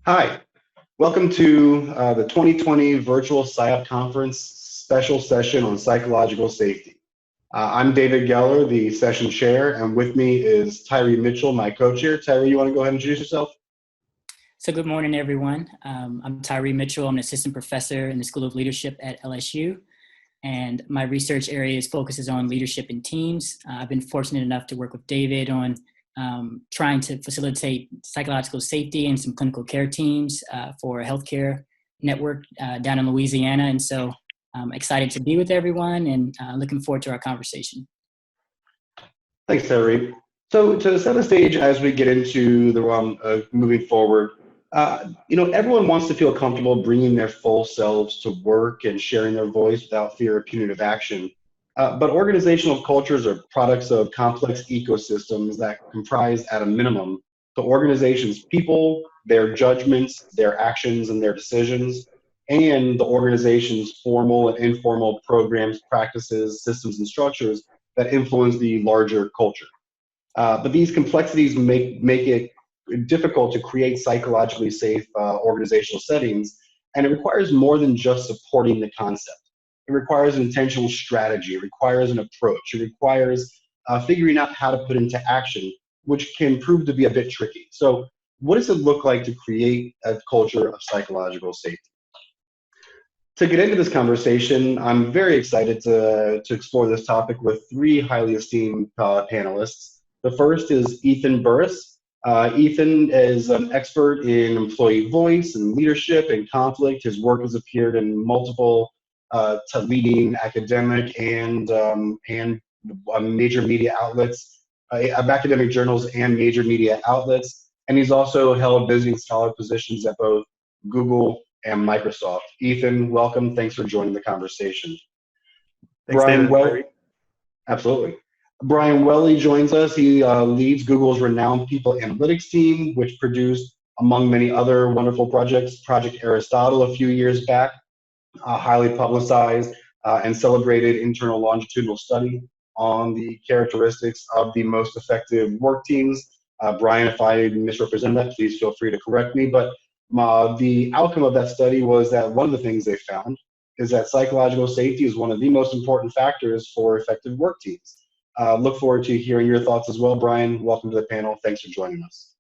Hi, welcome to the 2020 Virtual SIOP Conference special session on psychological safety. I'm David Geller, the session chair, and with me is Tyree Mitchell, my co-chair. Tyree, you want to go ahead and introduce yourself? So good morning, everyone. I'm Tyree Mitchell. I'm an assistant professor in the School of Leadership at LSU, and my research area focuses on leadership in teams. I've been fortunate enough to work with David on trying to facilitate psychological safety in some clinical care teams for a healthcare network down in Louisiana. And so I'm excited to be with everyone and looking forward to our conversation. Thanks, Tyree. So to set the stage as we get into the moving forward, everyone wants to feel comfortable bringing their full selves to work and sharing their voice without fear of punitive action. But organizational cultures are products of complex ecosystems that comprise, at a minimum, the organization's people, their judgments, their actions, and their decisions, and the organization's formal and informal programs, practices, systems, and structures that influence the larger culture. But these complexities make it difficult to create psychologically safe organizational settings, and it requires more than just supporting the concept. It requires an intentional strategy. It requires an approach. It requires figuring out how to put into action, which can prove to be a bit tricky. So what does it look like to create a culture of psychological safety? To get into this conversation, I'm very excited to explore this topic with three highly esteemed panelists. The first is Ethan Burris. Ethan is an expert in employee voice and leadership and conflict. His work has appeared in multiple leading academic and major media outlets, academic journals and major media outlets. And he's also held visiting scholar positions at both Google and Microsoft. Ethan, welcome. Thanks for joining the conversation. Thanks, Brian David. Welle, absolutely. Brian Welle joins us. He leads Google's renowned people analytics team, which produced, among many other wonderful projects, Project Aristotle a few years back, a highly publicized and celebrated internal longitudinal study on the characteristics of the most effective work teams. Brian, if I misrepresent that, please feel free to correct me. But the outcome of that study was that one of the things they found is that psychological safety is one of the most important factors for effective work teams. Look forward to hearing your thoughts as well, Brian. Welcome to the panel. Thanks for joining us.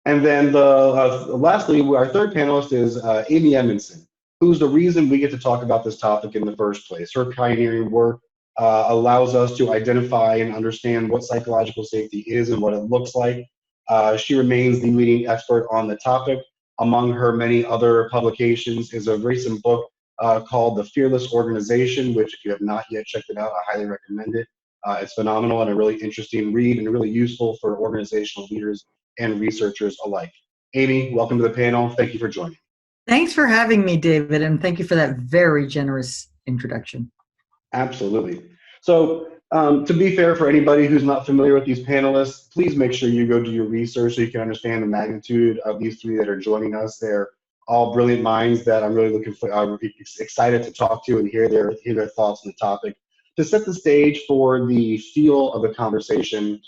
And then lastly, our third panelist is Amy Edmondson, who's the reason we get to talk about this topic in the first place. Her pioneering work allows us to identify and understand what psychological safety is and what it looks like. She remains the leading expert on the topic. Among her many other publications is a recent book called The Fearless Organization, which if you have not yet checked it out, I highly recommend it. It's phenomenal and a really interesting read and really useful for organizational leaders and researchers alike. Amy, welcome to the panel. Thank you for joining. Thanks for having me, David, and thank you for that very generous introduction. Absolutely. So to be fair, for anybody who's not familiar with these panelists, please make sure you go do your research so you can understand the magnitude of these three that are joining us. They're all brilliant minds that I'm really excited to talk to and hear their thoughts on the topic. To set the stage for the feel of the conversation,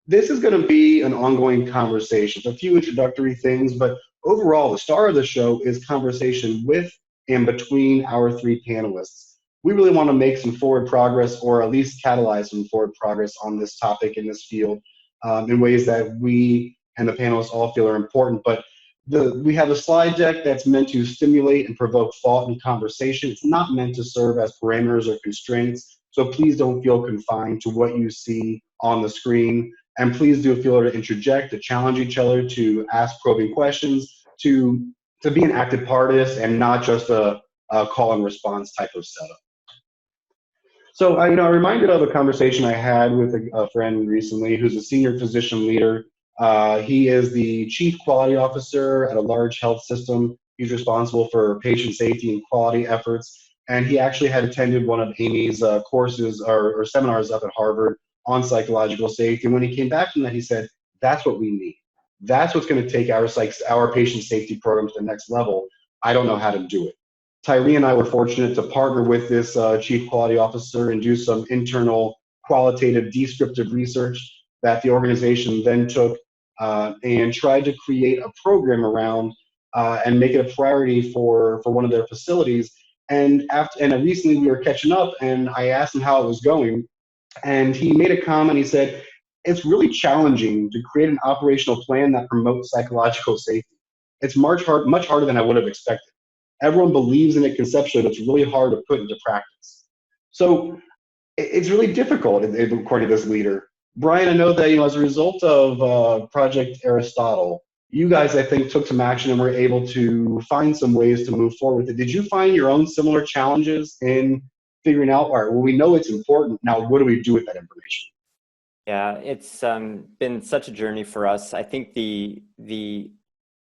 this is going to be an ongoing conversation. A few introductory things, but overall, the star of the show is conversation with and between our three panelists. We really want to make some forward progress, or at least catalyze some forward progress on this topic in this field in ways that we and the panelists all feel are important. But we have a slide deck that's meant to stimulate and provoke thought and conversation. It's not meant to serve as parameters or constraints. So please don't feel confined to what you see on the screen. And please do feel to interject, to challenge each other, to ask probing questions, to be an active partist and not just a call and response type of setup. So I'm reminded of a conversation I had with a friend recently who's a senior physician leader. He is the chief quality officer at a large health system. He's responsible for patient safety and quality efforts. And he actually had attended one of Amy's courses or seminars up at Harvard on psychological safety. And when he came back from that, he said, that's what we need. That's what's going to take our patient safety program to the next level. I don't know how to do it. Tyree and I were fortunate to partner with this chief quality officer and do some internal qualitative descriptive research that the organization then took and tried to create a program around and make it a priority for one of their facilities. And recently we were catching up, and I asked him how it was going, and he made a comment. He said, "It's really challenging to create an operational plan that promotes psychological safety. It's much harder than I would have expected. Everyone believes in it conceptually, but it's really hard to put into practice." So it's really difficult, according to this leader. Brian, I know that as a result of Project Aristotle, you guys, I think, took some action and were able to find some ways to move forward with it. Did you find your own similar challenges in figuring out, all right, well, we know it's important. Now, what do we do with that information? Yeah, it's been such a journey for us. I think the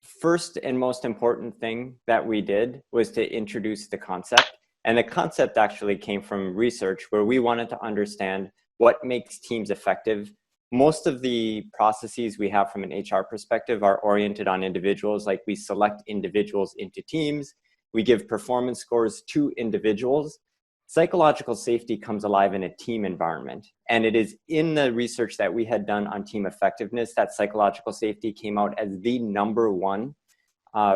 first and most important thing that we did was to introduce the concept. And the concept actually came from research where we wanted to understand what makes teams effective. Most of the processes we have from an HR perspective are oriented on individuals, like we select individuals into teams, we give performance scores to individuals. Psychological safety comes alive in a team environment. And it is in the research that we had done on team effectiveness that psychological safety came out as the #1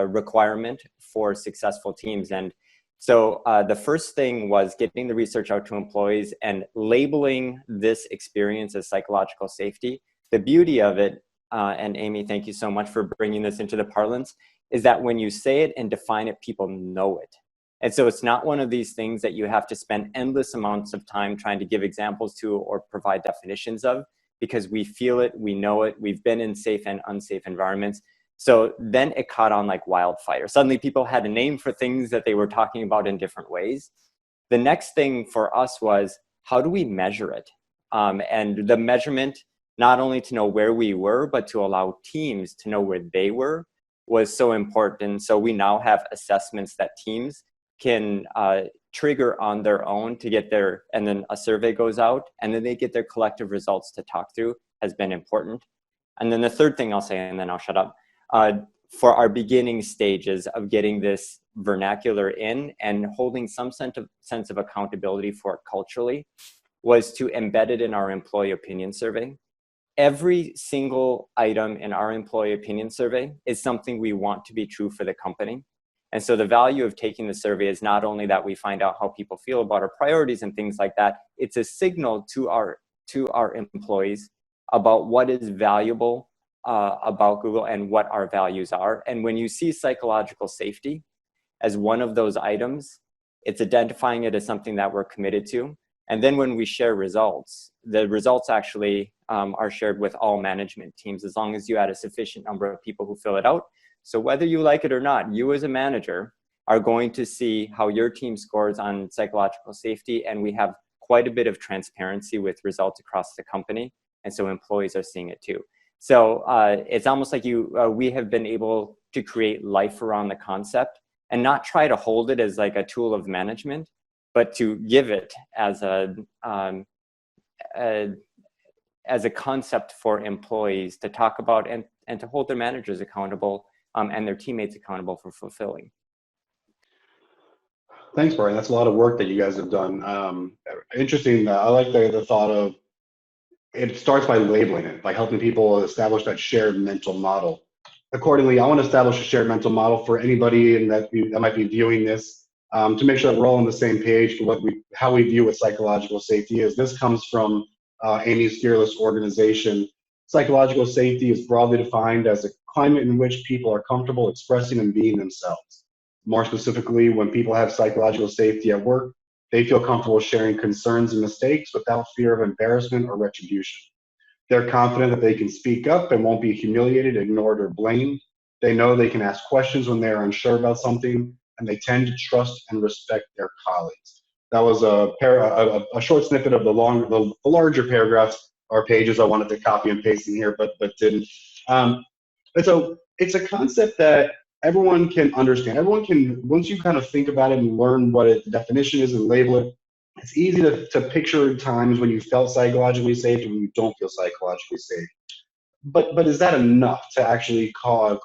requirement for successful teams. And so the first thing was getting the research out to employees and labeling this experience as psychological safety. The beauty of it, and Amy, thank you so much for bringing this into the parlance, is that when you say it and define it, people know it. And so it's not one of these things that you have to spend endless amounts of time trying to give examples to or provide definitions of, because we feel it, we know it, we've been in safe and unsafe environments. So then it caught on like wildfire. Suddenly people had a name for things that they were talking about in different ways. The next thing for us was, how do we measure it? And the measurement, not only to know where we were, but to allow teams to know where they were, was so important. So we now have assessments that teams can trigger on their own to get their, and then a survey goes out, and then they get their collective results to talk through, has been important. And then the third thing I'll say, and then I'll shut up, for our beginning stages of getting this vernacular in and holding some sense of accountability for it culturally, was to embed it in our employee opinion survey. Every single item in our employee opinion survey is something we want to be true for the company. And so the value of taking the survey is not only that we find out how people feel about our priorities and things like that, it's a signal to our employees about what is valuable about Google and what our values are. And when you see psychological safety as one of those items, it's identifying it as something that we're committed to. And then when we share results, the results actually are shared with all management teams, as long as you add a sufficient number of people who fill it out. So whether you like it or not, you as a manager are going to see how your team scores on psychological safety. And we have quite a bit of transparency with results across the company. And so employees are seeing it too. So it's almost like we have been able to create life around the concept and not try to hold it as like a tool of management, but to give it as a concept for employees to talk about and to hold their managers accountable and their teammates accountable for fulfilling. Thanks, Brian. That's a lot of work that you guys have done. Interesting. I like the thought of, it starts by labeling it, by helping people establish that shared mental model. Accordingly, I want to establish a shared mental model for anybody that might be viewing this, to make sure that we're all on the same page for how we view what psychological safety is. This comes from Amy's Fearless organization. Psychological safety is broadly defined as a climate in which people are comfortable expressing and being themselves. More specifically, when people have psychological safety at work, they feel comfortable sharing concerns and mistakes without fear of embarrassment or retribution. They're confident that they can speak up and won't be humiliated, ignored, or blamed. They know they can ask questions when they're unsure about something, and they tend to trust and respect their colleagues. That was a short snippet of the larger paragraphs or pages I wanted to copy and paste in here, but didn't. And so it's a concept that everyone can understand. Everyone can, once you kind of think about it and learn what the definition is and label it, it's easy to picture times when you felt psychologically safe and when you don't feel psychologically safe. But is that enough to actually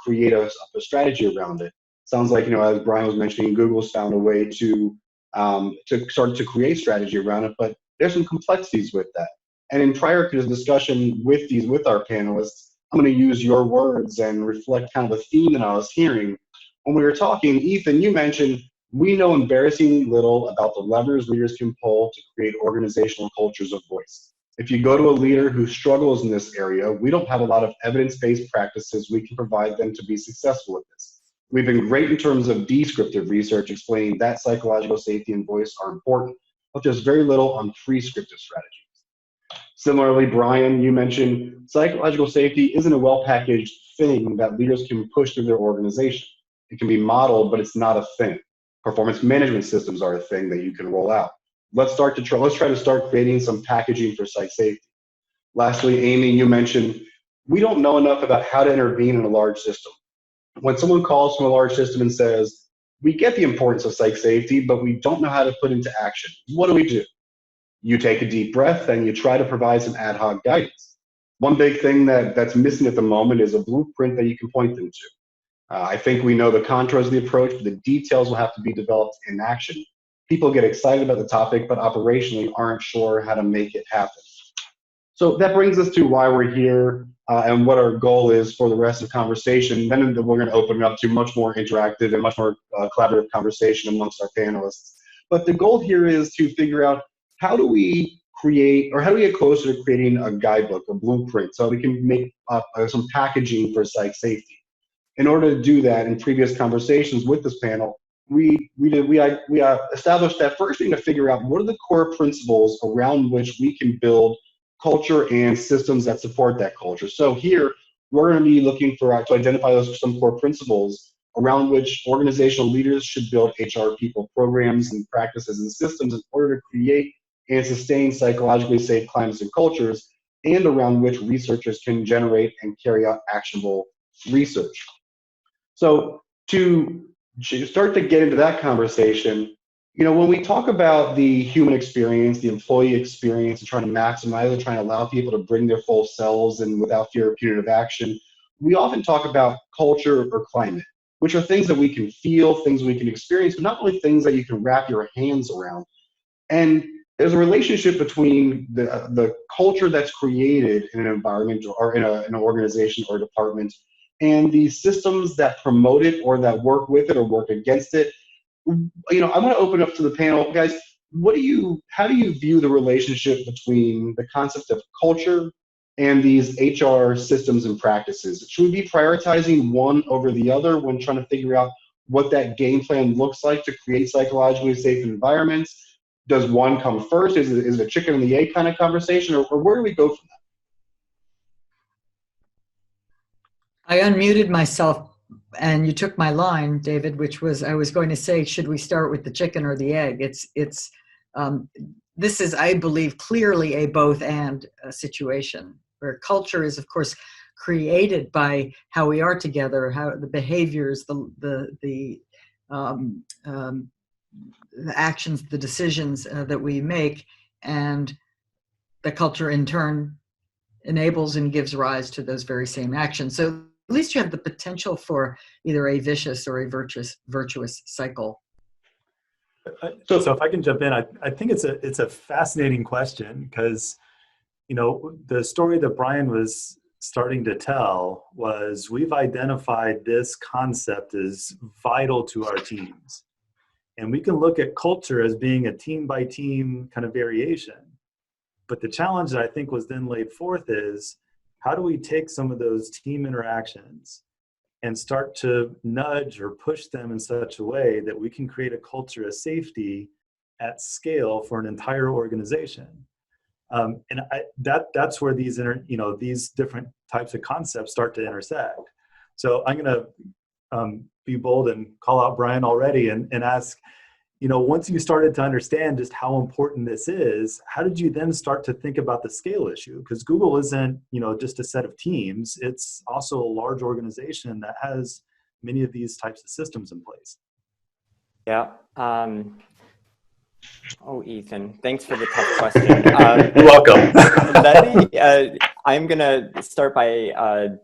create a strategy around it? Sounds like, as Brian was mentioning, Google's found a way to start to create strategy around it, but there's some complexities with that. And in prior to this discussion with our panelists, I'm going to use your words and reflect kind of a theme that I was hearing. When we were talking, Ethan, you mentioned we know embarrassingly little about the levers leaders can pull to create organizational cultures of voice. If you go to a leader who struggles in this area, we don't have a lot of evidence-based practices we can provide them to be successful at this. We've been great in terms of descriptive research explaining that psychological safety and voice are important, but there's very little on prescriptive strategies. Similarly, Brian, you mentioned psychological safety isn't a well-packaged thing that leaders can push through their organization. It can be modeled, but it's not a thing. Performance management systems are a thing that you can roll out. Let's try to start creating some packaging for psych safety. Lastly, Amy, you mentioned we don't know enough about how to intervene in a large system. When someone calls from a large system and says, we get the importance of psych safety, but we don't know how to put into action, what do? You take a deep breath and you try to provide some ad hoc guidance. One big thing that's missing at the moment is a blueprint that you can point them to. I think we know the contours of the approach, but the details will have to be developed in action. People get excited about the topic, but operationally aren't sure how to make it happen. So that brings us to why we're here and what our goal is for the rest of the conversation. Then we're going to open it up to much more interactive and much more collaborative conversation amongst our panelists. But the goal here is to figure out how do we create, or how do we get closer to creating a guidebook, a blueprint, so we can make up some packaging for psych safety. In order to do that, in previous conversations with this panel, we established that first we need to figure out what are the core principles around which we can build culture and systems that support that culture. So here, we're going to be looking to identify those some core principles around which organizational leaders should build HR people programs and practices and systems in order to create and sustain psychologically safe climates and cultures, and around which researchers can generate and carry out actionable research. So to start to get into that conversation, when we talk about the human experience, the employee experience, and trying to maximize and trying to allow people to bring their full selves and without fear of punitive action, we often talk about culture or climate, which are things that we can feel, things we can experience, but not really things that you can wrap your hands around. And there's a relationship between the culture that's created in an environment or in an organization or department and the systems that promote it or that work with it or work against it. I'm going to open up to the panel. Guys, how do you view the relationship between the concept of culture and these HR systems and practices? Should we be prioritizing one over the other when trying to figure out what that game plan looks like to create psychologically safe environments? Does one come first? Is it a chicken and the egg kind of conversation, or where do we go from that? I unmuted myself and you took my line, David, which was I was going to say, should we start with the chicken or the egg? This is, I believe, clearly a both and situation where culture is, of course, created by how we are together, how the behaviors, the actions, the decisions that we make, and the culture in turn enables and gives rise to those very same actions. So at least you have the potential for either a vicious or a virtuous cycle. So if I can jump in, I think it's a fascinating question because, the story that Brian was starting to tell was we've identified this concept as vital to our teams. And we can look at culture as being a team by team kind of variation. But the challenge that I think was then laid forth is how do we take some of those team interactions and start to nudge or push them in such a way that we can create a culture of safety at scale for an entire organization. That's where these different types of concepts start to intersect. So I'm going to be bold and call out Brian already and ask, once you started to understand just how important this is, how did you then start to think about the scale issue? Because Google isn't, just a set of teams. It's also a large organization that has many of these types of systems in place. Yeah. Ethan, thanks for the tough question. You're welcome. I'm going to start by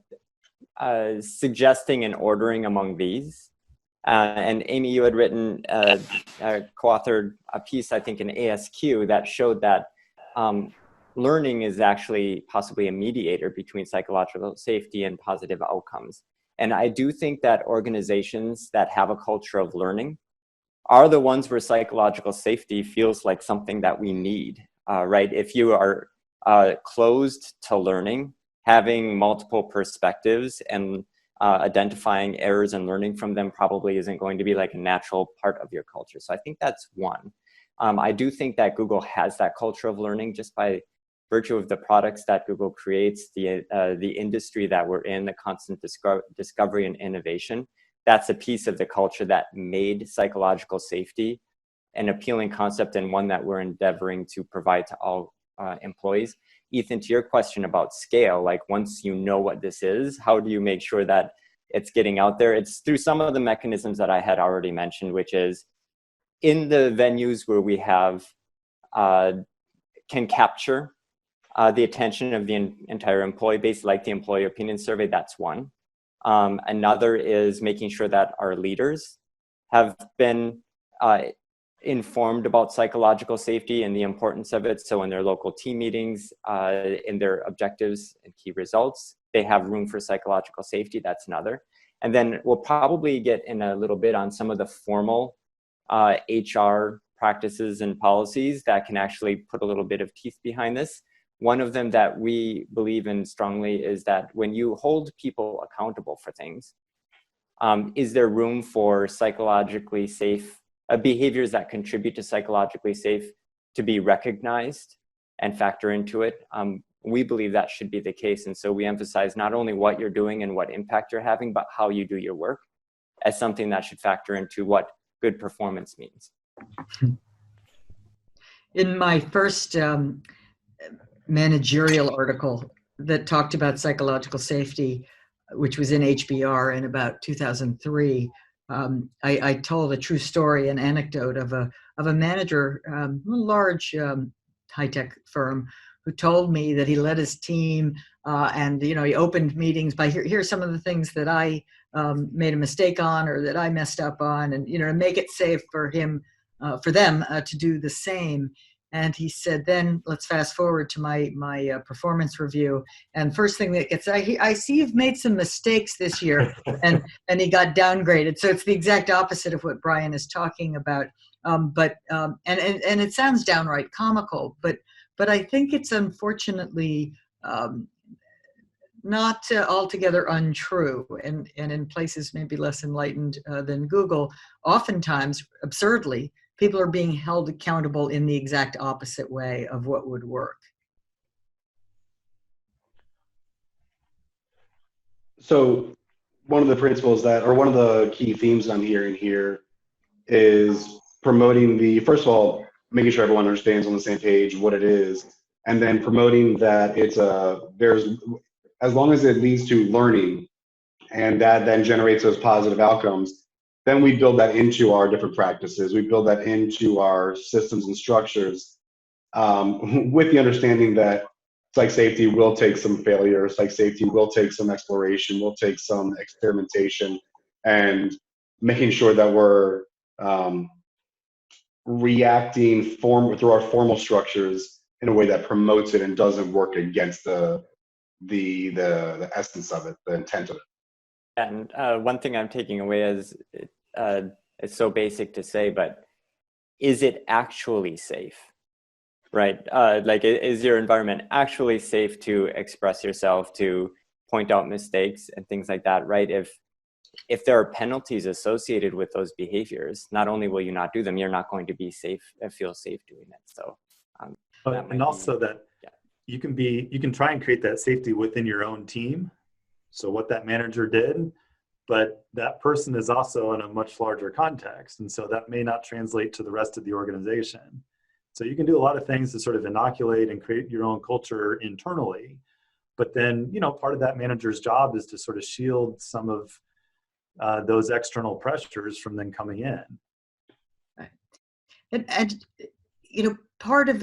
suggesting an ordering among these. And Amy, you had written, co-authored a piece, I think, in ASQ that showed that learning is actually possibly a mediator between psychological safety and positive outcomes. And I do think that organizations that have a culture of learning are the ones where psychological safety feels like something that we need, right? If you are closed to learning, having multiple perspectives and identifying errors and learning from them probably isn't going to be like a natural part of your culture. So I think that's one. I do think that Google has that culture of learning just by virtue of the products that Google creates, the industry that we're in, the constant discovery and innovation. That's a piece of the culture that made psychological safety an appealing concept and one that we're endeavoring to provide to all employees. Ethan, to your question about scale, like once you know what this is, how do you make sure that it's getting out there? It's through some of the mechanisms that I had already mentioned, which is in the venues where we have, can capture the attention of the entire employee base, like the employee opinion survey, that's one. Another is making sure that our leaders have been informed about psychological safety and the importance of it. So in their local team meetings, in their objectives and key results, they have room for psychological safety. That's another. And then we'll probably get in a little bit on some of the formal HR practices and policies that can actually put a little bit of teeth behind this. One of them that we believe in strongly is that when you hold people accountable for things, is there room for psychologically safe behaviors that contribute to psychologically safe to be recognized and factor into it? We believe that should be the case. And so we emphasize not only what you're doing and what impact you're having, but how you do your work as something that should factor into what good performance means. In my first managerial article that talked about psychological safety, which was in HBR in about 2003, I told a true story, an anecdote of a manager, a large high-tech firm, who told me that he led his team and he opened meetings by here's some of the things that I made a mistake on or that I messed up on, and to make it safe for him, for them to do the same. And he said, then let's fast forward to my performance review. And first thing that gets, I see you've made some mistakes this year, and he got downgraded. So it's the exact opposite of what Brian is talking about. And it sounds downright comical, but I think it's unfortunately not altogether untrue. And in places maybe less enlightened than Google, oftentimes, absurdly, people are being held accountable in the exact opposite way of what would work. So one of the principles or one of the key themes I'm hearing here is promoting first of all, making sure everyone understands on the same page what it is, and then promoting that as long as it leads to learning and that then generates those positive outcomes, then we build that into our different practices. We build that into our systems and structures with the understanding that psych safety will take some failure, psych safety will take some exploration, will take some experimentation, and making sure that we're reacting through our formal structures in a way that promotes it and doesn't work against the essence of it, the intent of it. And one thing I'm taking away is, it's so basic to say, but is it actually safe, right? Like, is your environment actually safe to express yourself, to point out mistakes and things like that, right? If there are penalties associated with those behaviors, not only will you not do them, you're not going to be safe, feel safe doing it. So, and also that you can try and create that safety within your own team. So what that manager did, but that person is also in a much larger context. And so that may not translate to the rest of the organization. So you can do a lot of things to sort of inoculate and create your own culture internally. But then, part of that manager's job is to sort of shield some of those external pressures from then coming in. And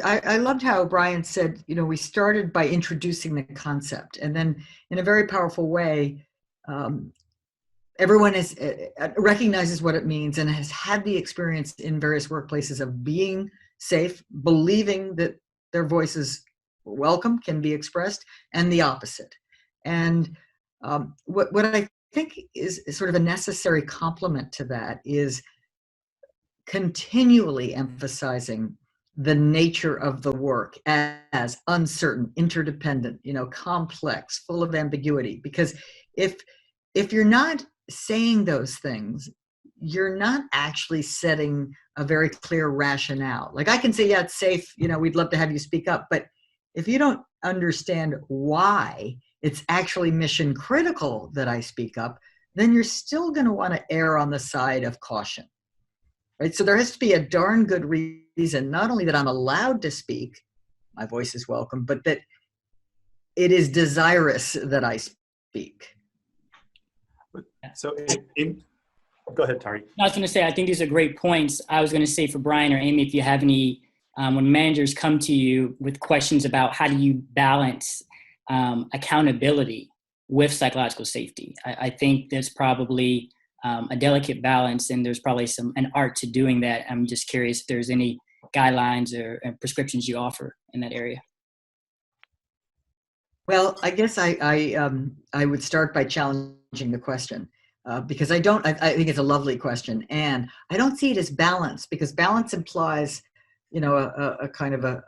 I loved how Brian said, we started by introducing the concept, and then in a very powerful way, everyone recognizes what it means and has had the experience in various workplaces of being safe, believing that their voices welcome can be expressed, and the opposite. And what I think is sort of a necessary complement to that is continually emphasizing the nature of the work as uncertain, interdependent, complex, full of ambiguity. Because if you're not saying those things, you're not actually setting a very clear rationale. Like I can say, yeah, it's safe, we'd love to have you speak up, but if you don't understand why it's actually mission critical that I speak up, then you're still going to want to err on the side of caution. Right? So there has to be a darn good reason, not only that I'm allowed to speak, my voice is welcome, but that it is desirous that I speak. So go ahead, Tari. I was going to say, I think these are great points. I was going to say for Brian or Amy, if you have any, when managers come to you with questions about how do you balance accountability with psychological safety, I think there's probably a delicate balance, and there's probably an art to doing that. I'm just curious if there's any guidelines or prescriptions you offer in that area. Well, I guess I would start by challenging the question because I think it's a lovely question, and I don't see it as balance, because balance implies, a kind of a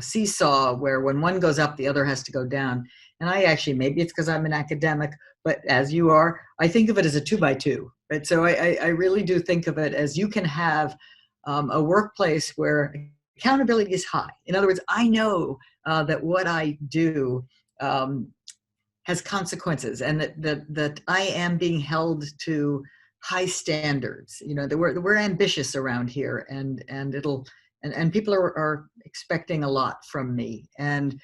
seesaw where when one goes up, the other has to go down. And I actually, maybe it's because I'm an academic, but as you are, I think of it as a 2x2, right? So I really do think of it as you can have a workplace where accountability is high. In other words, I know that what I do has consequences, and that I am being held to high standards. That we're ambitious around here, and people are expecting a lot from me, and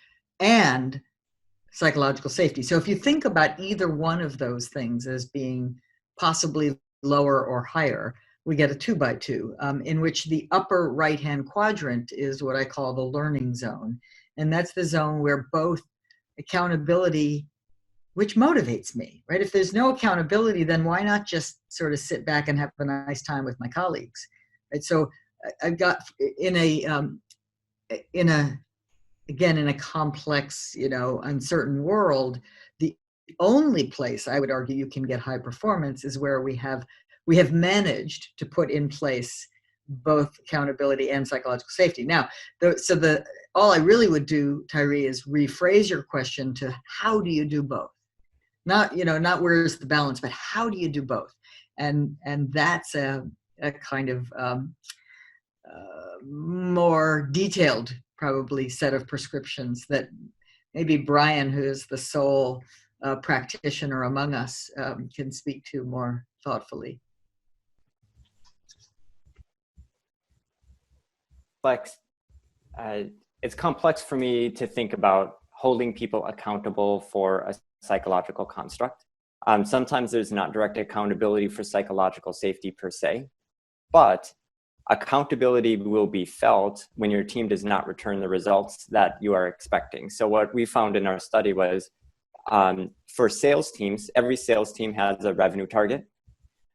psychological safety. So if you think about either one of those things as being possibly lower or higher, we get a 2x2, in which the upper right-hand quadrant is what I call the learning zone. And that's the zone where both accountability, which motivates me, right? If there's no accountability, then why not just sort of sit back and have a nice time with my colleagues, right? So I've got in a complex, uncertain world, the only place I would argue you can get high performance is where we have managed to put in place both accountability and psychological safety. Now, all I really would do, Tyree, is rephrase your question to how do you do both? Not where's the balance, but how do you do both? And that's a kind of more detailed, probably, set of prescriptions that maybe Brian, who is the sole practitioner among us, can speak to more thoughtfully. It's complex for me to think about holding people accountable for a psychological construct. Sometimes there's not direct accountability for psychological safety per se, but accountability will be felt when your team does not return the results that you are expecting. So what we found in our study was for sales teams, every sales team has a revenue target.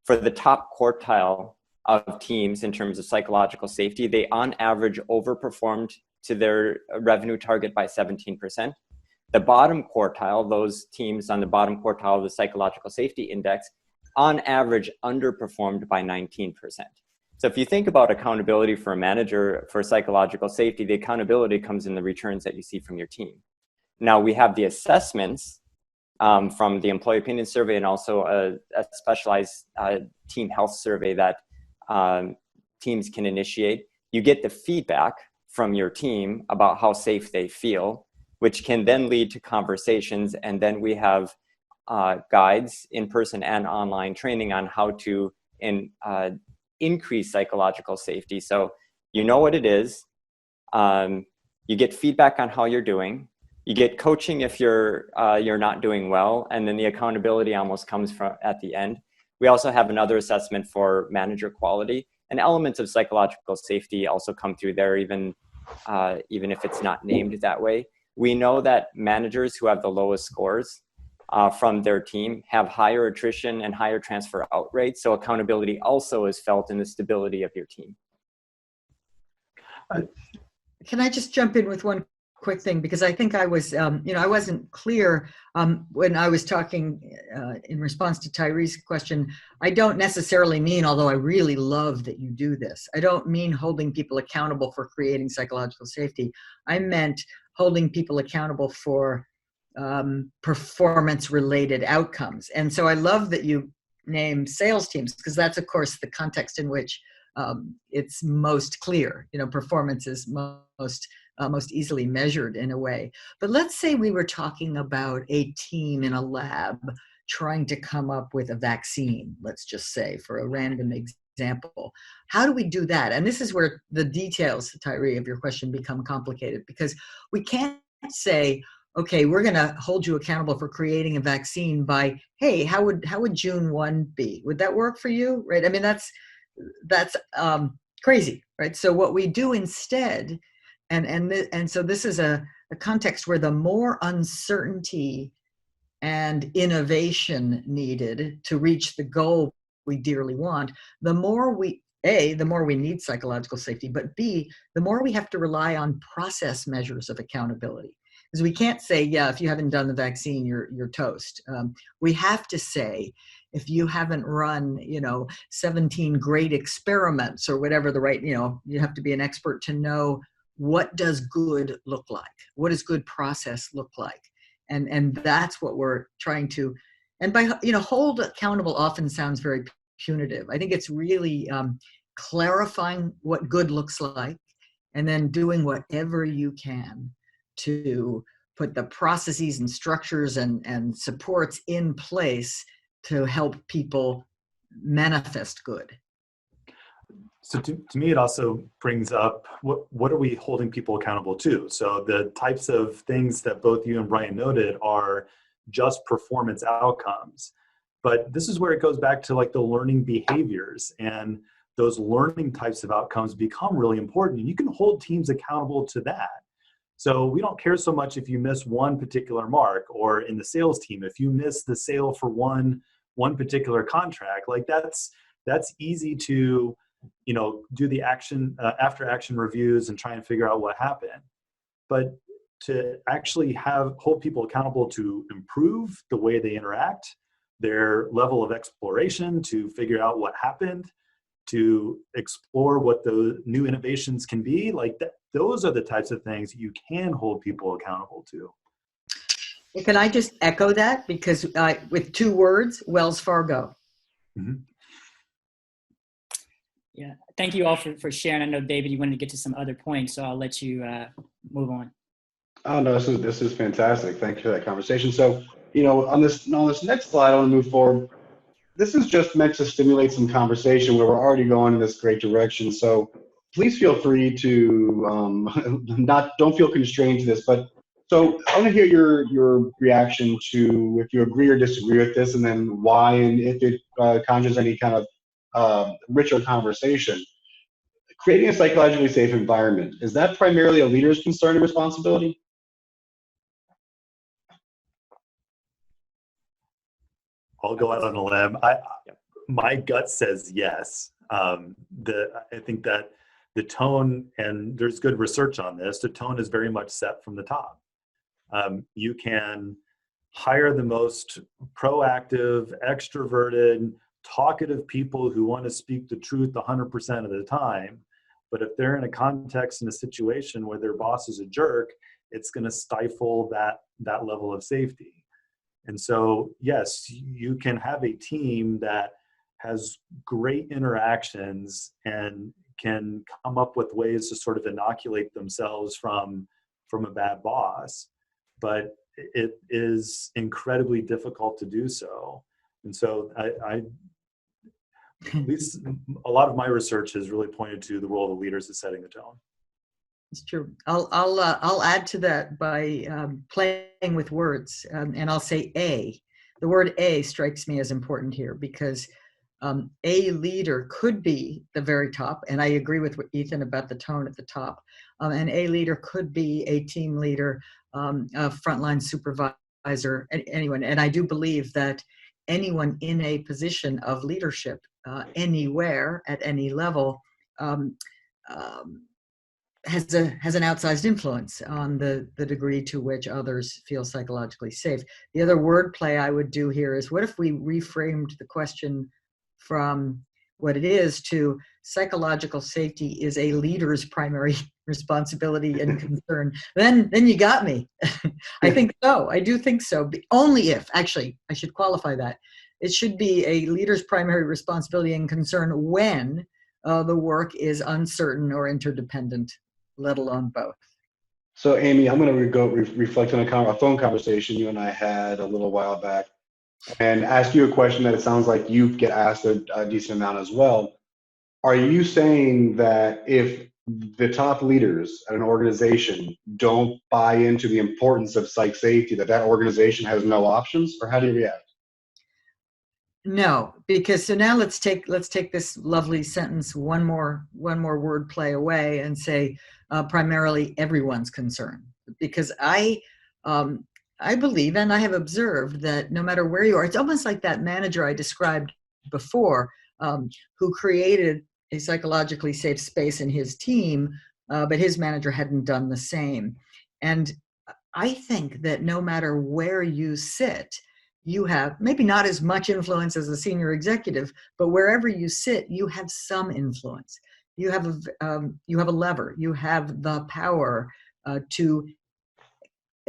For the top quartile of teams in terms of psychological safety, they on average overperformed to their revenue target by 17%. The bottom quartile, those teams on the bottom quartile of the psychological safety index, on average underperformed by 19%. So if you think about accountability for a manager for psychological safety, the accountability comes in the returns that you see from your team. Now we have the assessments from the employee opinion survey and also a specialized team health survey that teams can initiate. You get the feedback from your team about how safe they feel, which can then lead to conversations. And then we have guides, in-person and online training on how to increase psychological safety. So you know what it is. You get feedback on how you're doing. You get coaching if you're not doing well, and then the accountability almost comes from at the end. We also have another assessment for manager quality, and elements of psychological safety also come through there, even if it's not named that way. We know that managers who have the lowest scores from their team have higher attrition and higher transfer out rates. So accountability also is felt in the stability of your team. Can I just jump in with one quick thing, because I think I was, I wasn't clear when I was talking in response to Tyree's question. I don't necessarily mean, although I really love that you do this, I don't mean holding people accountable for creating psychological safety. I meant holding people accountable for performance-related outcomes. And so I love that you name sales teams, because that's, of course, the context in which it's most clear. Performance is most easily measured in a way. But let's say we were talking about a team in a lab trying to come up with a vaccine, let's just say, for a random example. How do we do that? And this is where the details, Tyree, of your question become complicated, because we can't say, okay, we're going to hold you accountable for creating a vaccine by, hey, how would June 1 be? Would that work for you? Right? I mean, that's crazy, right? So what we do instead, and so this is a context where the more uncertainty and innovation needed to reach the goal we dearly want, the more we need psychological safety, but B, the more we have to rely on process measures of accountability. Because we can't say, yeah, if you haven't done the vaccine, you're toast. We have to say, if you haven't run, 17 great experiments or whatever the right, you have to be an expert to know, what does good look like? What does good process look like? And that's what we're trying to, and by, hold accountable often sounds very punitive. I think it's really clarifying what good looks like, and then doing whatever you can to put the processes and structures and supports in place to help people manifest good. So to me, it also brings up what are we holding people accountable to? So the types of things that both you and Brian noted are just performance outcomes. But this is where it goes back to like the learning behaviors, and those learning types of outcomes become really important. And you can hold teams accountable to that. So we don't care so much if you miss one particular mark, or in the sales team, if you miss the sale for one particular contract, like that's easy to, do the after action reviews and try and figure out what happened. But to actually hold people accountable to improve the way they interact, their level of exploration, to figure out what happened, to explore what the new innovations can be, like that, those are the types of things you can hold people accountable to. Can I just echo that? Because with 2 words, Wells Fargo. Mm-hmm. Yeah, thank you all for sharing. I know, David, you wanted to get to some other points, so I'll let you move on. Oh no, this is fantastic. Thank you for that conversation. So, on this next slide, I want to move forward. This is just meant to stimulate some conversation where we're already going in this great direction. So please feel free to don't feel constrained to this. But so I want to hear your reaction to if you agree or disagree with this, and then why, and if it conjures any kind of richer conversation. Creating a psychologically safe environment, is that primarily a leader's concern and responsibility? I'll go out on a limb. My gut says yes. I think that the tone, and there's good research on this, the tone is very much set from the top. You can hire the most proactive, extroverted, talkative people who want to speak the truth 100% of the time. But if they're in a context, in a situation where their boss is a jerk, it's going to stifle that level of safety. And so, yes, you can have a team that has great interactions and can come up with ways to sort of inoculate themselves from a bad boss, but it is incredibly difficult to do so. And so I at least a lot of my research has really pointed to the role of the leaders as setting the tone. It's true. I'll add to that by playing with words, and I'll say A. The word A strikes me as important here, because a leader could be the very top, and I agree with Ethan about the tone at the top. And a leader could be a team leader, a frontline supervisor, anyone. And I do believe that anyone in a position of leadership, anywhere at any level, has an outsized influence on the degree to which others feel psychologically safe. The other wordplay I would do here is, what if we reframed the question from what it is to psychological safety is a leader's primary responsibility and concern? Then you got me. I think so. I do think so. But only if, actually, I should qualify that. It should be a leader's primary responsibility and concern when the work is uncertain or interdependent, let alone both. So, Amy, I'm going to go reflect on a phone conversation you and I had a little while back, and ask you a question that it sounds like you get asked a decent amount as well. Are you saying that if the top leaders at an organization don't buy into the importance of psych safety, that organization has no options, or how do you react? No, because so now let's take this lovely sentence one more word play away and say primarily everyone's concern, because I believe, and I have observed, that no matter where you are, it's almost like that manager I described before, who created a psychologically safe space in his team, but his manager hadn't done the same. And I think that no matter where you sit, you have maybe not as much influence as a senior executive, but wherever you sit, you have some influence. You have a lever. You have the power to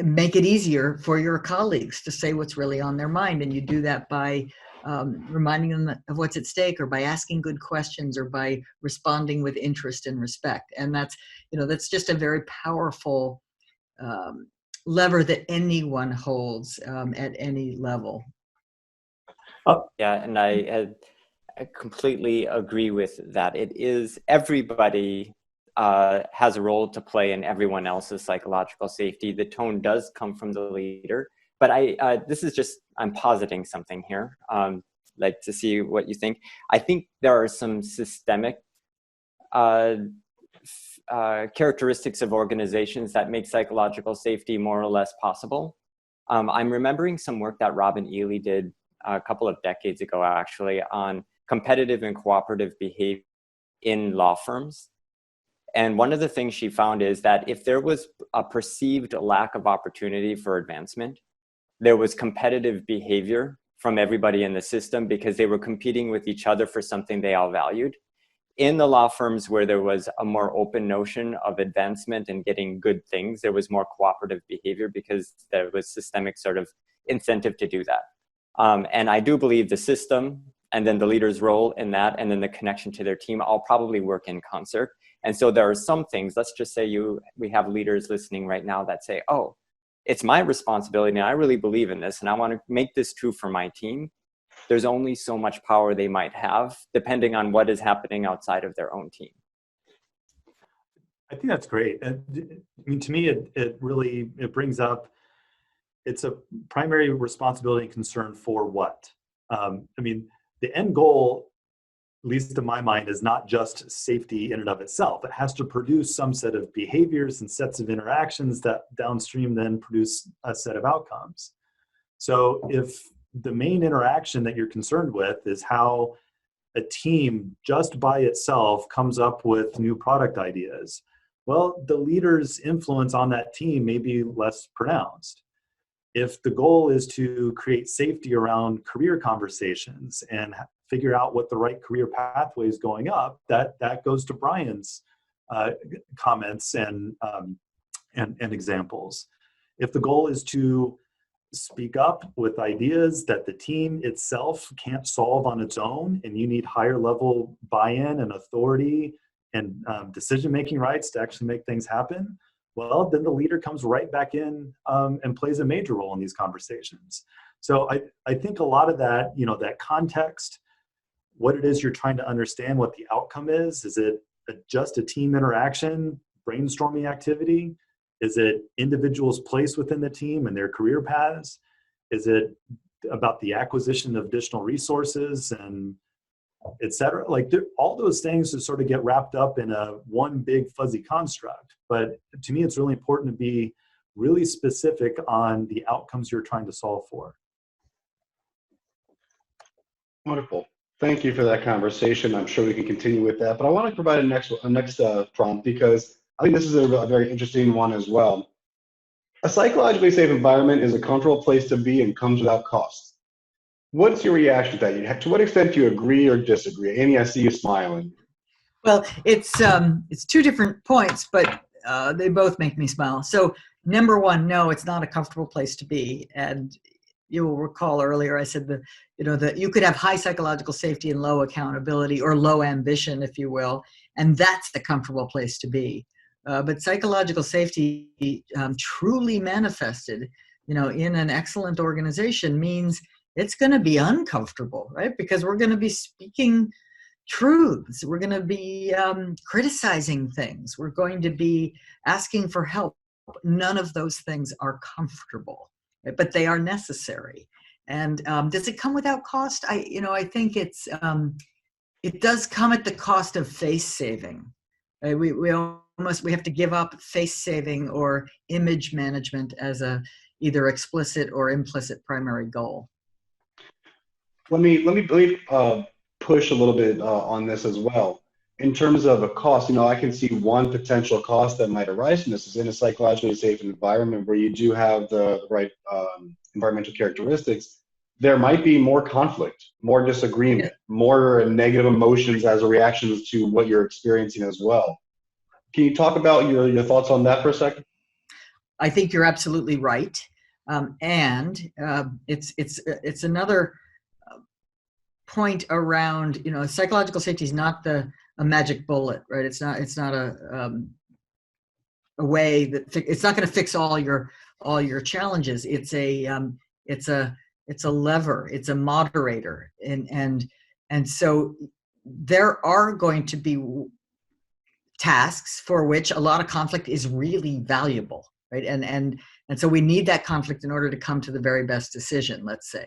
make it easier for your colleagues to say what's really on their mind, and you do that by reminding them of what's at stake, or by asking good questions, or by responding with interest and respect. And that's just a very powerful lever that anyone holds at any level. Yeah, and I completely agree with that. It is, everybody has a role to play in everyone else's psychological safety. The tone does come from the leader, but I'm positing something here, like to see what you think. I think there are some systemic characteristics of organizations that make psychological safety more or less possible. I'm remembering some work that Robin Ely did a couple of decades ago, actually, on competitive and cooperative behavior in law firms. And one of the things she found is that if there was a perceived lack of opportunity for advancement, there was competitive behavior from everybody in the system because they were competing with each other for something they all valued. In the law firms where there was a more open notion of advancement and getting good things, there was more cooperative behavior because there was systemic sort of incentive to do that. And I do believe the system, and then the leader's role in that, and then the connection to their team all probably work in concert. And so there are some things, let's just say we have leaders listening right now that say, oh, it's my responsibility and I really believe in this and I want to make this true for my team. There's only so much power they might have depending on what is happening outside of their own team. I think that's great. And I mean, to me, it really brings up, it's a primary responsibility and concern for what? I mean, the end goal, at least in my mind, is not just safety in and of itself. It has to produce some set of behaviors and sets of interactions that downstream then produce a set of outcomes. So if the main interaction that you're concerned with is how a team just by itself comes up with new product ideas, well, the leader's influence on that team may be less pronounced. If the goal is to create safety around career conversations and figure out what the right career pathway is going up, that goes to Brian's comments and examples. If the goal is to speak up with ideas that the team itself can't solve on its own, and you need higher level buy-in and authority and decision-making rights to actually make things happen, well, then the leader comes right back in and plays a major role in these conversations. So I think a lot of that, that context, what it is you're trying to understand, what the outcome is it just a team interaction, brainstorming activity? Is it individuals' place within the team and their career paths? Is it about the acquisition of additional resources and et cetera? Like all those things to sort of get wrapped up in a one big fuzzy construct. But to me, it's really important to be really specific on the outcomes you're trying to solve for. Wonderful. Thank you for that conversation. I'm sure we can continue with that, but I want to provide a next prompt, because I think this is a very interesting one as well. A psychologically safe environment is a comfortable place to be and comes without cost. What's your reaction to that? To what extent do you agree or disagree? Amy, I see you smiling. Well, it's two different points, but they both make me smile. So number one, no, it's not a comfortable place to be. And you will recall earlier I said that you could have high psychological safety and low accountability, or low ambition, if you will, and that's the comfortable place to be. But psychological safety truly manifested, in an excellent organization means it's going to be uncomfortable, right? Because we're going to be speaking truths. We're going to be criticizing things. We're going to be asking for help. None of those things are comfortable, right? But they are necessary. And does it come without cost? I think it does come at the cost of face saving. Right? We have to give up face saving or image management as a either explicit or implicit primary goal. Let me push a little bit on this as well. In terms of a cost, I can see one potential cost that might arise from this is in a psychologically safe environment where you do have the right environmental characteristics. There might be more conflict, more disagreement, more negative emotions as a reaction to what you're experiencing as well. Can you talk about your thoughts on that for a second? I think you're absolutely right, and it's another point around psychological safety is not a magic bullet, right? It's not a way that it's not going to fix all your challenges. It's a lever. It's a moderator, and so there are going to be tasks for which a lot of conflict is really valuable, right? And so we need that conflict in order to come to the very best decision, let's say.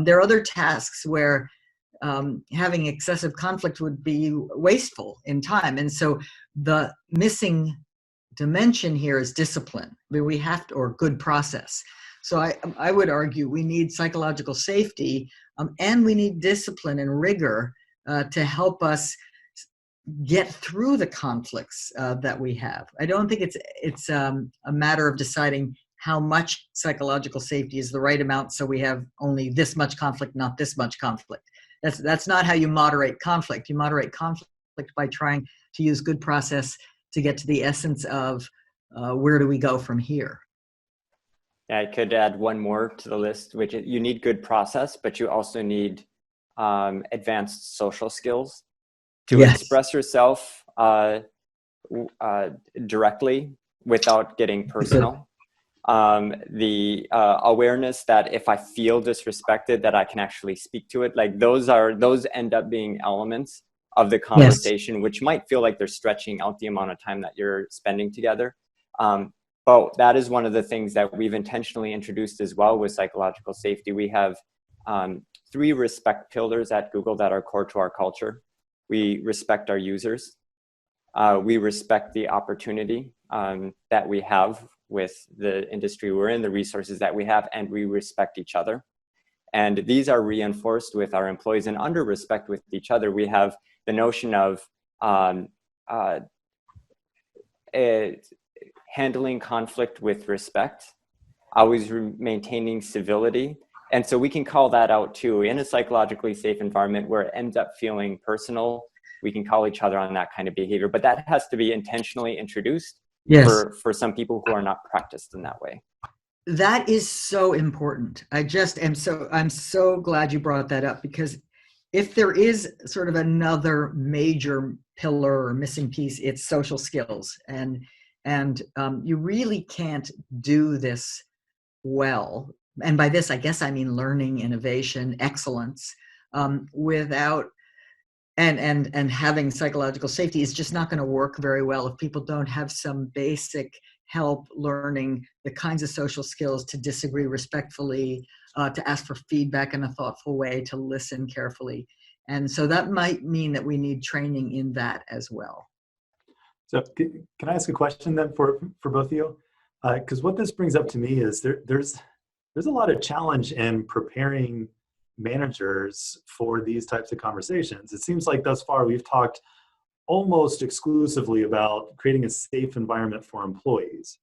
There are other tasks where having excessive conflict would be wasteful in time. And so the missing dimension here is discipline. We have to, or good process. So I would argue we need psychological safety and we need discipline and rigor to help us get through the conflicts that we have. I don't think it's a matter of deciding how much psychological safety is the right amount so we have only this much conflict, not this much conflict. That's not how you moderate conflict. You moderate conflict by trying to use good process to get to the essence of where do we go from here. Yeah, I could add one more to the list, which is you need good process, but you also need advanced social skills to express yourself directly without getting personal. The awareness that if I feel disrespected, that I can actually speak to it. Like those end up being elements of the conversation, which might feel like they're stretching out the amount of time that you're spending together. But that is one of the things that we've intentionally introduced as well with psychological safety. We have 3 respect pillars at Google that are core to our culture. We respect our users. We respect the opportunity that we have with the industry we're in, the resources that we have, and we respect each other. And these are reinforced with our employees, and under respect with each other, we have the notion of handling conflict with respect, always maintaining civility. And so we can call that out too. In a psychologically safe environment where it ends up feeling personal, we can call each other on that kind of behavior, but that has to be intentionally introduced for some people who are not practiced in that way. That is so important. I'm so glad you brought that up, because if there is sort of another major pillar or missing piece, it's social skills. And you really can't do this well. And by this, I guess I mean learning, innovation, excellence, without and having psychological safety is just not going to work very well if people don't have some basic help learning the kinds of social skills to disagree respectfully, to ask for feedback in a thoughtful way, to listen carefully. And so that might mean that we need training in that as well. So can I ask a question then for both of you? Because what this brings up to me is there's a lot of challenge in preparing managers for these types of conversations. It seems like thus far we've talked almost exclusively about creating a safe environment for employees.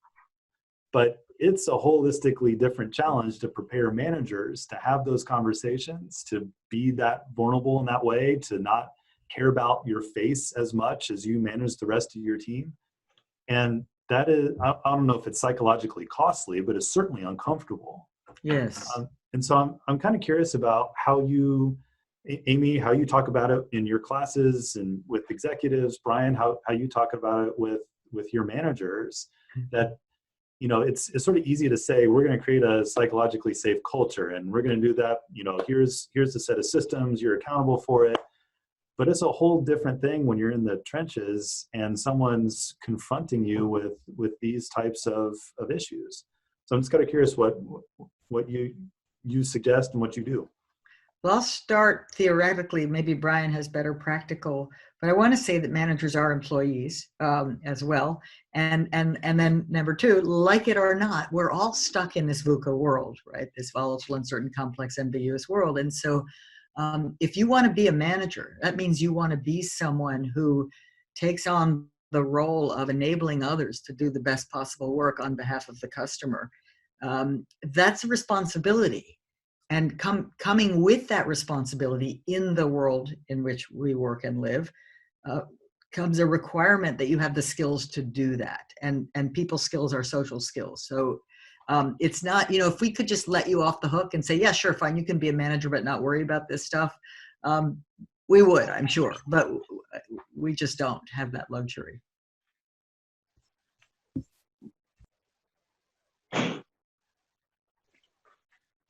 But it's a holistically different challenge to prepare managers to have those conversations, to be that vulnerable in that way, to not care about your face as much as you manage the rest of your team. And that is, I don't know if it's psychologically costly, but it's certainly uncomfortable. Yes. And so I'm kind of curious about how you, Amy, how you talk about it in your classes and with executives. Brian, how you talk about it with your managers. That, you know, it's sort of easy to say, we're going to create a psychologically safe culture and we're going to do that. You know, here's a set of systems, you're accountable for it. But it's a whole different thing when you're in the trenches and someone's confronting you with these types of issues. So I'm just kind of curious what you suggest and what you do. Well, I'll start theoretically. Maybe Brian has better practical, but I want to say that managers are employees as well. And then number two, like it or not, we're all stuck in this VUCA world, right? This volatile, uncertain, complex, ambiguous world. And so if you want to be a manager, that means you want to be someone who takes on the role of enabling others to do the best possible work on behalf of the customer. That's a responsibility. And coming with that responsibility in the world in which we work and live comes a requirement that you have the skills to do that. And people skills are social skills. So it's not, you know, if we could just let you off the hook and say, yeah, sure, fine, you can be a manager, but not worry about this stuff, we would, I'm sure. But we just don't have that luxury.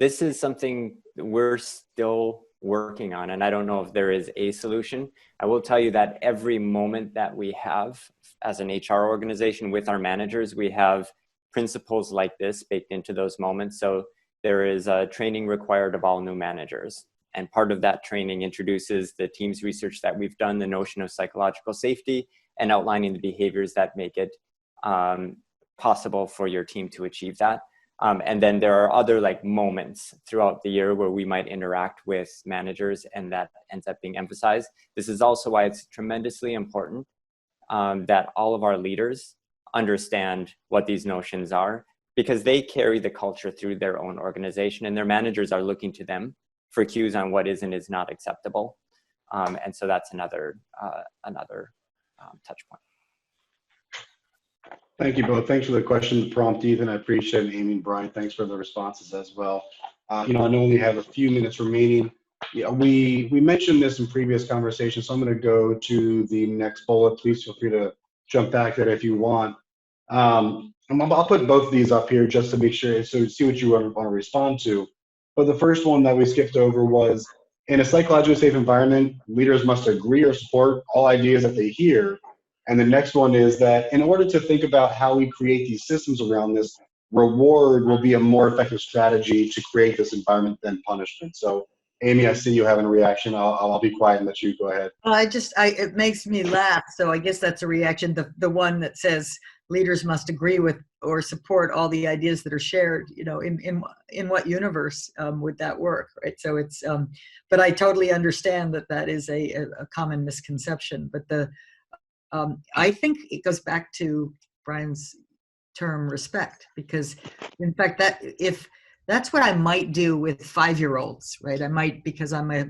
This is something we're still working on, and I don't know if there is a solution. I will tell you that every moment that we have as an HR organization with our managers, we have principles like this baked into those moments. So there is a training required of all new managers. And part of that training introduces the team's research that we've done, the notion of psychological safety, and outlining the behaviors that make it possible for your team to achieve that. And then there are other like moments throughout the year where we might interact with managers and that ends up being emphasized. This is also why it's tremendously important that all of our leaders understand what these notions are, because they carry the culture through their own organization and their managers are looking to them for cues on what is and is not acceptable. And so that's another touch point. Thank you both. Thanks for the question, the prompt, Ethan. I appreciate it. Amy and Brian, thanks for the responses as well. You know, I only have a few minutes remaining. Yeah, we mentioned this in previous conversations, so I'm going to go to the next bullet. Please feel free to jump back there if you want. I'll put both of these up here just to make sure, so see what you want to respond to. But the first one that we skipped over was, in a psychologically safe environment, leaders must agree or support all ideas that they hear. And the next one is that in order to think about how we create these systems around this, reward will be a more effective strategy to create this environment than punishment. So Amy, I see you having a reaction. I'll be quiet and let you go ahead. Well, it makes me laugh. So I guess that's a reaction. The one that says leaders must agree with or support all the ideas that are shared, you know, in what universe would that work, right? So it's, but I totally understand that is a common misconception. But I think it goes back to Brian's term respect, because in fact that's what I might do with 5-year-olds, right? I might, because I'm a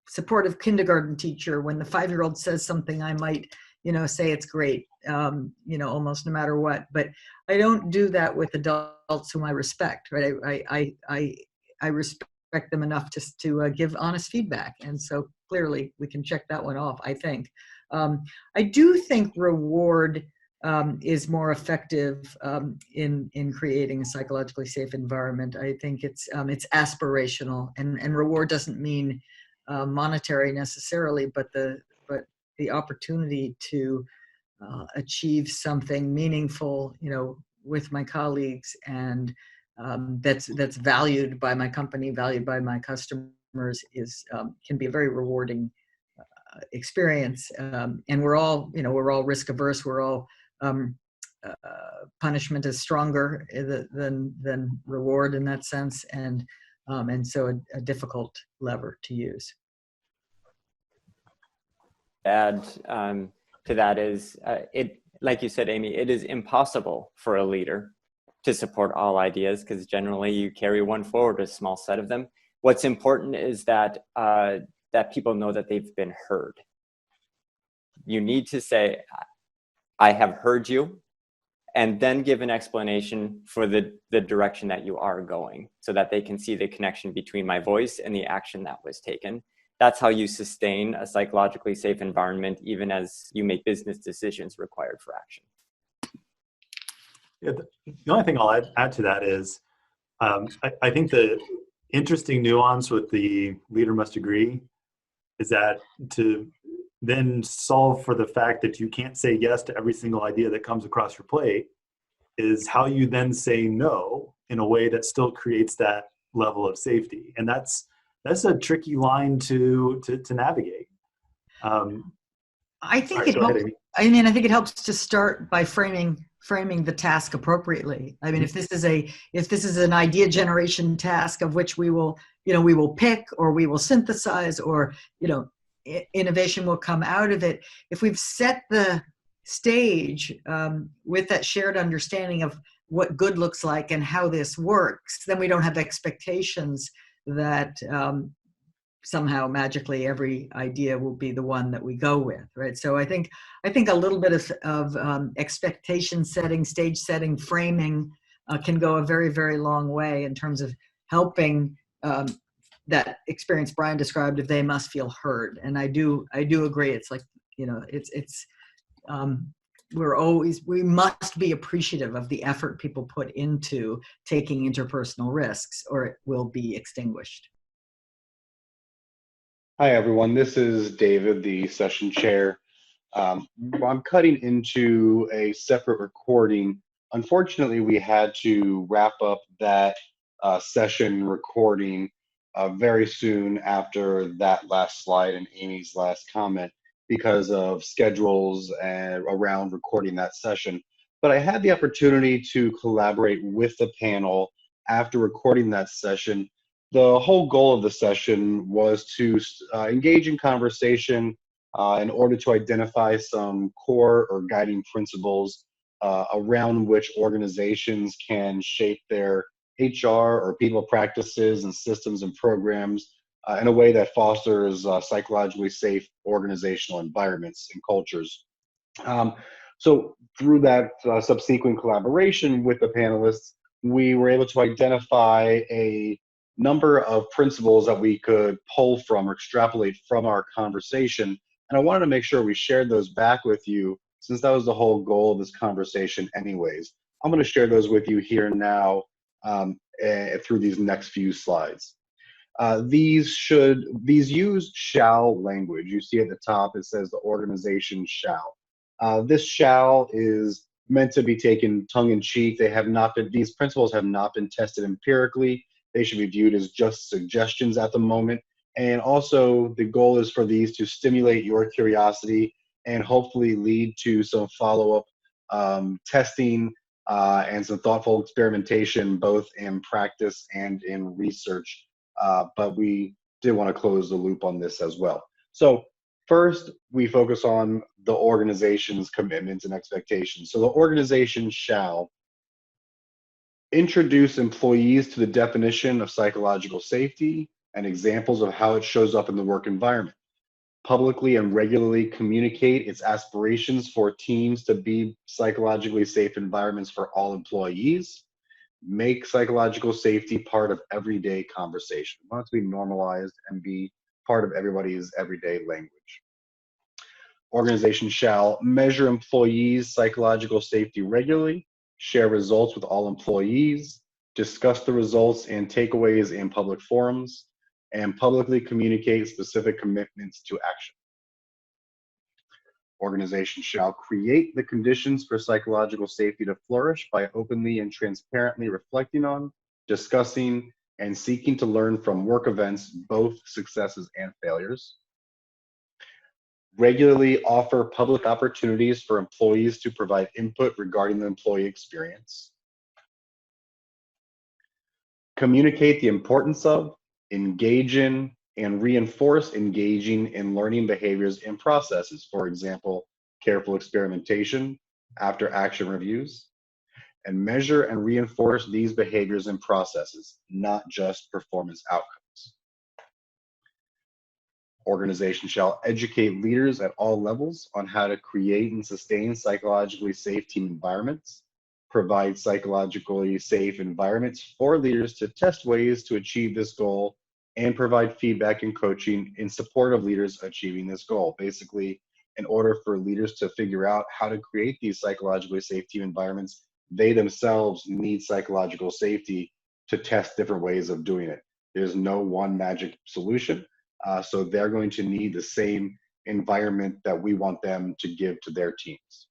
supportive kindergarten teacher, when the 5-year-old says something, I might, you know, say it's great, you know, almost no matter what. But I don't do that with adults whom I respect, right? I respect them enough to give honest feedback. And so clearly we can check that one off, I think. I do think reward is more effective in creating a psychologically safe environment. I think it's aspirational, and reward doesn't mean monetary necessarily, but the opportunity to achieve something meaningful, you know, with my colleagues, and that's valued by my company, valued by my customers, is can be a very rewarding experience. And we're all risk averse. We're all punishment is stronger than reward in that sense, and so a difficult lever to use. Add to to that is, like you said, Amy, it is impossible for a leader to support all ideas because generally you carry one forward, a small set of them. What's important is that that people know that they've been heard. You need to say, I have heard you, and then give an explanation for the direction that you are going so that they can see the connection between my voice and the action that was taken. That's how you sustain a psychologically safe environment, even as you make business decisions required for action. Yeah, the only thing I'll add to that is, I think the interesting nuance with the leader must agree is that to then solve for the fact that you can't say yes to every single idea that comes across your plate is how you then say no in a way that still creates that level of safety. And that's a tricky line to navigate. I think sorry, it go ahead, helps. Amy. I mean, I think it helps to start by framing the task appropriately. I mean, if this is an idea generation task of which we will pick or we will synthesize, or innovation will come out of it. If we've set the stage with that shared understanding of what good looks like and how this works, then we don't have expectations that somehow magically every idea will be the one that we go with, right? So I think a little bit of expectation setting, stage setting, framing can go a very, very long way in terms of helping that experience Brian described, if they must feel heard. And I do agree. It's like, we must be appreciative of the effort people put into taking interpersonal risks, or it will be extinguished. Hi, everyone. This is David, the session chair. I'm cutting into a separate recording. Unfortunately, we had to wrap up that session recording very soon after that last slide and Amy's last comment because of schedules and around recording that session. But I had the opportunity to collaborate with the panel after recording that session. The whole goal of the session was to engage in conversation in order to identify some core or guiding principles around which organizations can shape their HR or people practices and systems and programs in a way that fosters psychologically safe organizational environments and cultures. So through that subsequent collaboration with the panelists, we were able to identify a number of principles that we could pull from or extrapolate from our conversation. And I wanted to make sure we shared those back with you, since that was the whole goal of this conversation anyways. I'm going to share those with you here now through these next few slides. These use shall language. You see at the top, it says the organization shall. This shall is meant to be taken tongue-in-cheek. These principles have not been tested empirically. They should be viewed as just suggestions at the moment. And also the goal is for these to stimulate your curiosity and hopefully lead to some follow-up testing and some thoughtful experimentation, both in practice and in research. But we did want to close the loop on this as well. So first, we focus on the organization's commitments and expectations. So the organization shall introduce employees to the definition of psychological safety and examples of how it shows up in the work environment. Publicly and regularly communicate its aspirations for teams to be psychologically safe environments for all employees. Make psychological safety part of everyday conversation. We want it to be normalized and be part of everybody's everyday language. Organization shall measure employees' psychological safety regularly, share results with all employees, discuss the results and takeaways in public forums, and publicly communicate specific commitments to action. Organizations shall create the conditions for psychological safety to flourish by openly and transparently reflecting on, discussing, and seeking to learn from work events, both successes and failures. Regularly offer public opportunities for employees to provide input regarding the employee experience. Communicate the importance of, engage in, and reinforce engaging in learning behaviors and processes. For example, careful experimentation, after action reviews, and measure and reinforce these behaviors and processes, not just performance outcomes. Organizations shall educate leaders at all levels on how to create and sustain psychologically safe team environments, provide psychologically safe environments for leaders to test ways to achieve this goal, and provide feedback and coaching in support of leaders achieving this goal. Basically, in order for leaders to figure out how to create these psychologically safe team environments, they themselves need psychological safety to test different ways of doing it. There's no one magic solution. So they're going to need the same environment that we want them to give to their teams.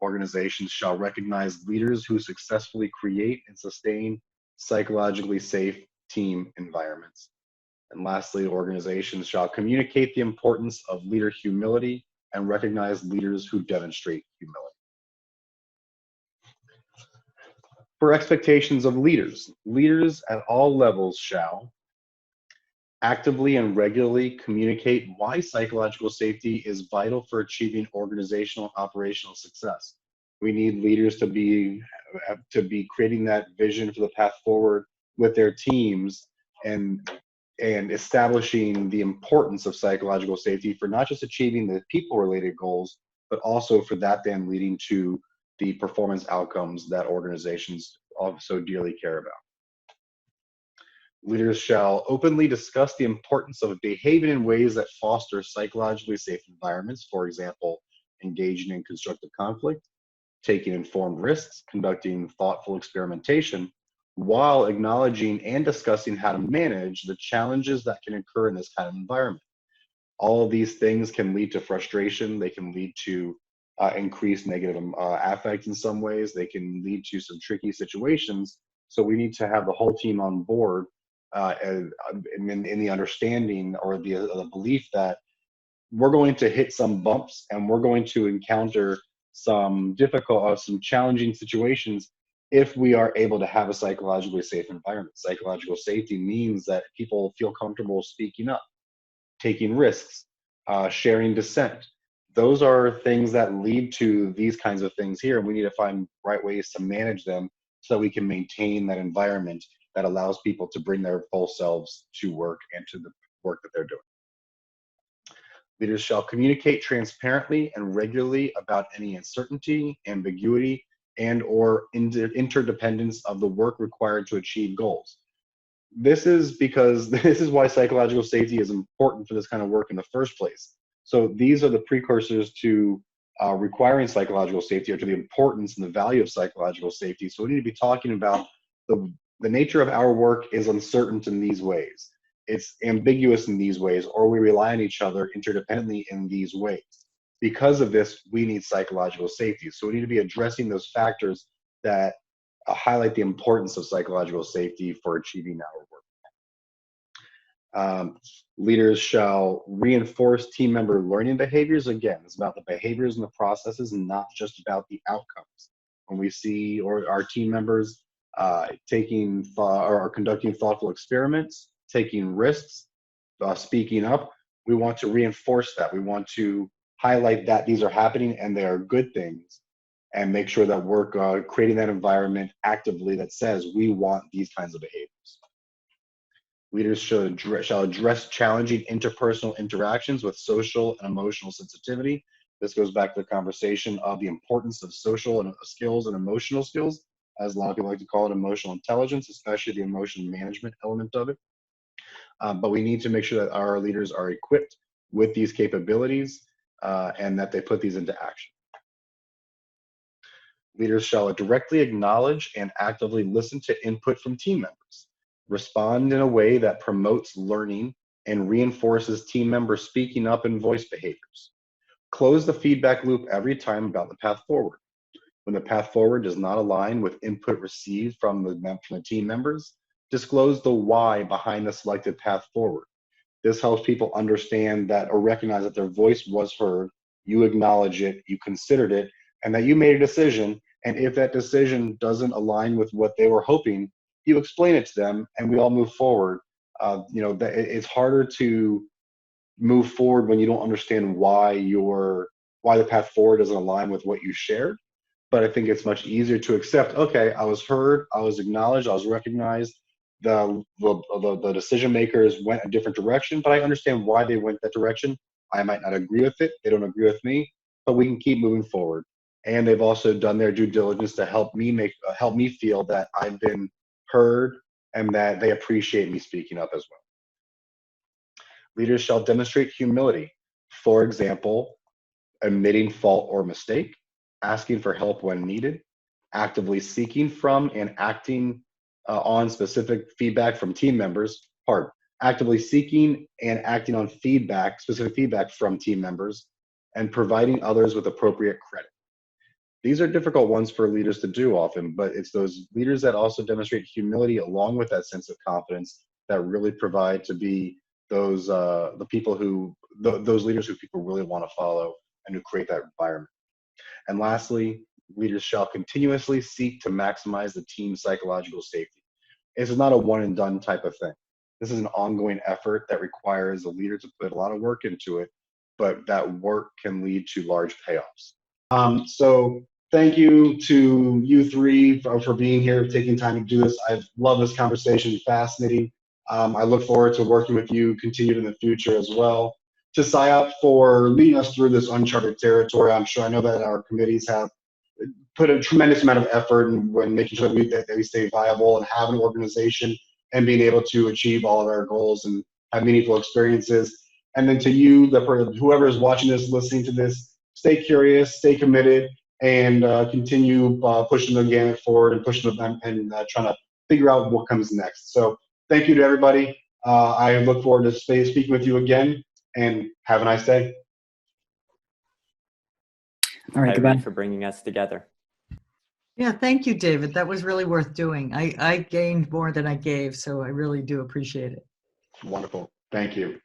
Organizations shall recognize leaders who successfully create and sustain psychologically safe team environments. And lastly, organizations shall communicate the importance of leader humility and recognize leaders who demonstrate humility. For expectations of leaders, leaders at all levels shall actively and regularly communicate why psychological safety is vital for achieving organizational and operational success. We need leaders to be creating that vision for the path forward with their teams and establishing the importance of psychological safety for not just achieving the people-related goals, but also for that then leading to the performance outcomes that organizations so dearly care about. Leaders shall openly discuss the importance of behaving in ways that foster psychologically safe environments, for example, engaging in constructive conflict, taking informed risks, conducting thoughtful experimentation, while acknowledging and discussing how to manage the challenges that can occur in this kind of environment. All of these things can lead to frustration. They can lead to increased negative affect in some ways. They can lead to some tricky situations. So we need to have the whole team on board in the understanding or the belief that we're going to hit some bumps and we're going to encounter some difficult, some challenging situations if we are able to have a psychologically safe environment. Psychological safety means that people feel comfortable speaking up, taking risks, sharing dissent. Those are things that lead to these kinds of things here, and we need to find right ways to manage them so that we can maintain that environment that allows people to bring their full selves to work and to the work that they're doing. Leaders shall communicate transparently and regularly about any uncertainty, ambiguity, and or interdependence of the work required to achieve goals. This is why psychological safety is important for this kind of work in the first place. So these are the precursors to requiring psychological safety, or to the importance and the value of psychological safety. So we need to be talking about the nature of our work is uncertain in these ways. It's ambiguous in these ways, or we rely on each other interdependently in these ways. Because of this, we need psychological safety. So we need to be addressing those factors that highlight the importance of psychological safety for achieving our work. Leaders shall reinforce team member learning behaviors. Again, it's about the behaviors and the processes, and not just about the outcomes. When we see our team members conducting thoughtful experiments, taking risks, speaking up, we want to reinforce that. We want to highlight that these are happening and they are good things, and make sure that we're creating that environment actively that says we want these kinds of behaviors. Leaders shall address challenging interpersonal interactions with social and emotional sensitivity. This goes back to the conversation of the importance of social and skills and emotional skills, as a lot of people like to call it emotional intelligence, especially the emotion management element of it. But we need to make sure that our leaders are equipped with these capabilities and that they put these into action. Leaders shall directly acknowledge and actively listen to input from team members, respond in a way that promotes learning and reinforces team members speaking up and voice behaviors. Close the feedback loop every time about the path forward. When the path forward does not align with input received from the team members, disclose the why behind the selected path forward. This helps people understand that, or recognize that their voice was heard, you acknowledge it, you considered it, and that you made a decision. And if that decision doesn't align with what they were hoping, you explain it to them and we all move forward. It's harder to move forward when you don't understand why the path forward doesn't align with what you shared. But I think it's much easier to accept, okay, I was heard, I was acknowledged, I was recognized. The decision makers went a different direction, but I understand why they went that direction. I might not agree with it. They don't agree with me, but we can keep moving forward. And they've also done their due diligence to help me feel that I've been heard and that they appreciate me speaking up as well. Leaders shall demonstrate humility. For example, admitting fault or mistake, asking for help when needed, actively seeking from and acting on specific feedback from team members. Actively seeking and acting on specific feedback from team members, and providing others with appropriate credit. These are difficult ones for leaders to do often, but it's those leaders that also demonstrate humility along with that sense of confidence that really provide to be those those leaders who people really want to follow and who create that environment. And lastly, leaders shall continuously seek to maximize the team's psychological safety. This is not a one and done type of thing. This is an ongoing effort that requires a leader to put a lot of work into it, but that work can lead to large payoffs. So thank you to you three for being here, taking time to do this. I've loved this conversation, fascinating. I look forward to working with you, continued in the future as well. To SIOP for leading us through this uncharted territory. I know that our committees have put a tremendous amount of effort in making sure that we stay viable and have an organization and being able to achieve all of our goals and have meaningful experiences. And then to you, whoever is watching this, listening to this, stay curious, stay committed, and continue pushing the gamut forward and pushing them and trying to figure out what comes next. So thank you to everybody. I look forward to speaking with you again, and have a nice day. All right, goodbye. For bringing us together. Yeah, thank you, David. That was really worth doing. I gained more than I gave, so I really do appreciate it. Wonderful. Thank you.